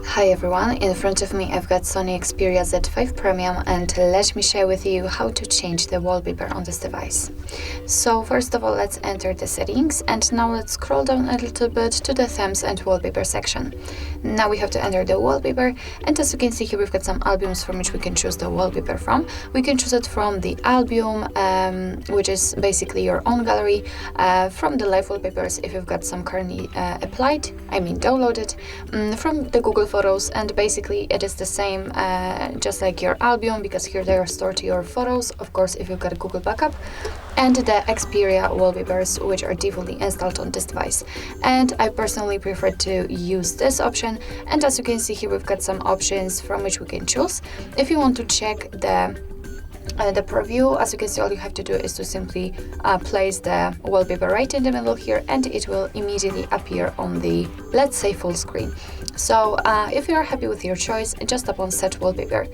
Hi everyone, in front of me I've got SONY Xperia Z5 Premium, and let me share with you how to change the wallpaper on this device. So first of all, let's enter the settings, and now let's scroll down a little bit to the themes and wallpaper section. Now we have to enter the wallpaper, and as you can see here, we've got some albums from which we can choose the wallpaper from. We can choose it from the album, which is basically your own gallery, from the live wallpapers if you've got some currently downloaded, from the Google Photos, and basically it is the same just like your album, because here they are stored to your photos, of course if you've got a Google backup, and the Xperia wallpapers, which are defaultly installed on this device. And I personally prefer to use this option, and as you can see here, we've got some options from which we can choose. If you want to check the preview, as you can see, all you have to do is to simply place the wallpaper right in the middle here, and it will immediately appear on the, let's say, full screen. So if you are happy with your choice, just tap on set wallpaper,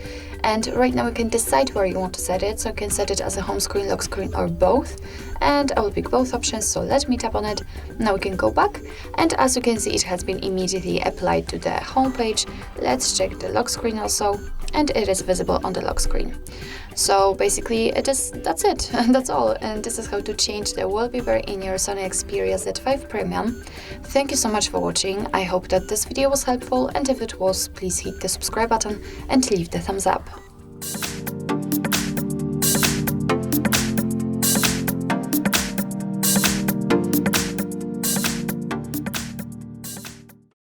and right now you can decide where you want to set it. So you can set it as a home screen, lock screen, or both, and I will pick both options. So let me tap on it. Now we can go back, and as you can see, it has been immediately applied to the home page. Let's check the lock screen also, and it is visible on the lock screen. So basically that's it. That's all, and this is how to change the wallpaper in your SONY Xperia Z5 Premium. Thank you so much for watching. I hope that this video was helpful, and if it was, please hit the subscribe button and leave the thumbs up.